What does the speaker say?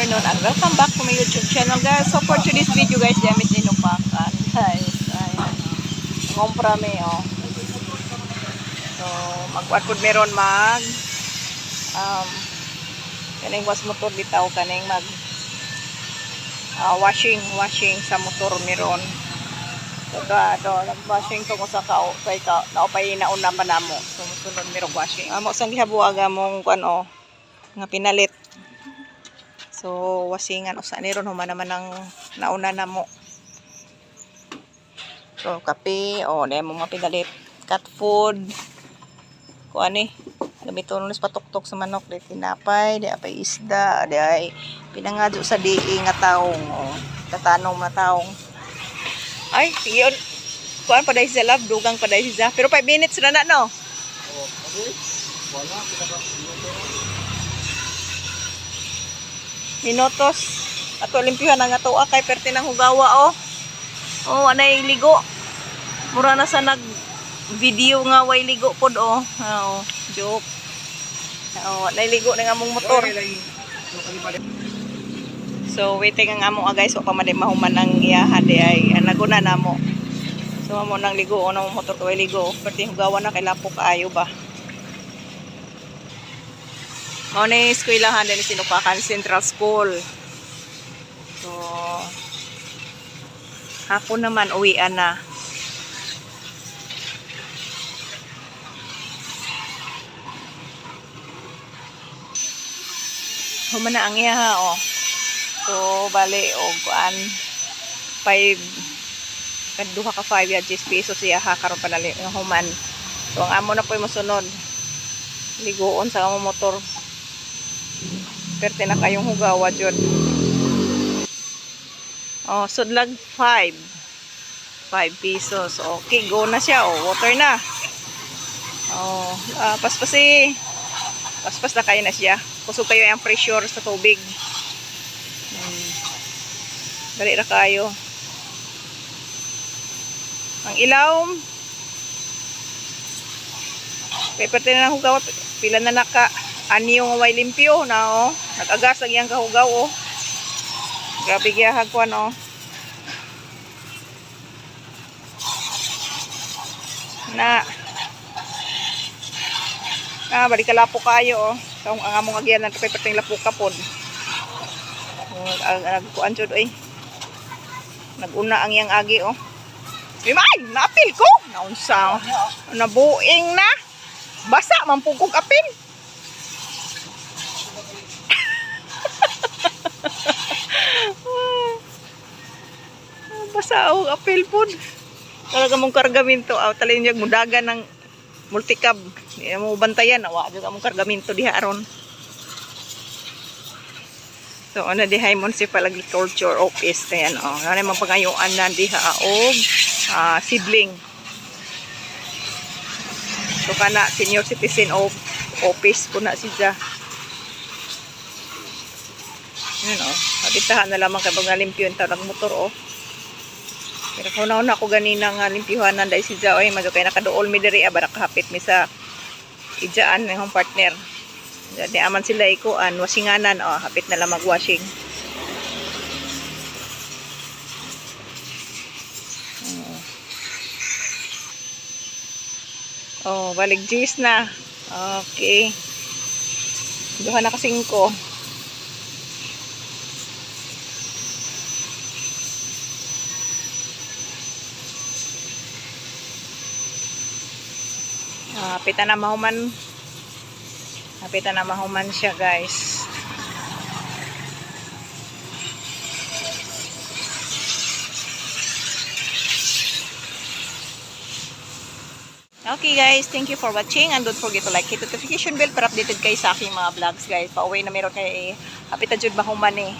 afternoon and welcome back to my YouTube channel guys. So for today's video guys, dami sinupakan guys. Ayan. Ngompra me oh. So magkuat pud meron kaning was motor bitaw kaning mag washing sa motor meron. So nag-washing to ko sa kao kay ka naopay nauna pa namo. So musunod merong washing. Amo sang gihabuag among kuan oh nga pinalit. So wasingan usa ni ron human naman ang nauna namo. So kape oh na mo mapinalit, cat food. Kuan ni gamiton ulis patuktok sa manok di tinapay, di apay isda, di ay pinangadyo sa dii nga taong oh tatanong na taong. Ay, yun. Kuan paday sa lab, dugang paday siya. Pero 5 minutes na na no. Oh, okay. Wala kita ba. Minutos. Ato limpyuhan ang ato kay perti ng hugawa oh. Oh, anay ligo. Mura na sa nag video nga way ligo pod oh. Oh, joke. Oh, anay ligo na nga mong motor. So waiting ang amo guys, wa pa man mahuman ang iyaha di ay naguna namo. So amo nang ligo ono motor ko way ligo. Perti hugawa na kay lapo kaayo ba. Mao ni eskwelahan din sinupakan Central School. So ako naman uwian na. Human na ang iyaha oh. So bali og kuan 5 kaduha ka 5 ya 10 pesos siya ha karon panali nga human. So ang amo na po'y mosunod. Ligoon sa among motor. Perte na kayong hugawa jud. Oh, sudlag 5 pesos. Okay, go na siya. Oh, water na. Oh, paspas na kayo na siya. Kusog kayo yung pressure sa tubig. Dali ra kayo. Ang ilaw. Kaya perte na ng hugawa. Pila na naka anyo nga way limpyo na oh. Nag-agas ang iyang kahugaw oh. Grabe giyahag ko ano. Balik ka lapo kayo oh. So, ang among agyan ng perting lapo kapod. Nagkuan jud oy. Naguna ang iyang agi oh. Ay, napil ko. Naunsa. Nabuing na. Basa man pugog apil. Basa og apil pud. Talaga mong kargamento aw talin yung mudagan ng multicab. Di mo bantayan awa jud among kargamento diha aron. So ana diha municipal agriculture office kayan oh. Ano man pangayuan na diha og seedling. So kana senior citizen of office ko na siya. Yun oh, habitahan na lamang kay mga limpyuhan ta ng motor oh. Pero kung nauna ako ganina nga limpyuhan na dahil siya oy, magyo kay nakaduol mi diri ba nakahapit mi sa ijaan ng partner. Di aman sila ikuan wasinganan oh, hapit na lang mag-washing. Oh, balik G's na. Okay. Duha na ka 5. Hapitan na mahuman siya guys. Okay guys, thank you for watching and don't forget to like, hit the notification bell para updated kayo sa aking mga vlogs guys. Pauwi na meron kay hapitan jud mahuman eh.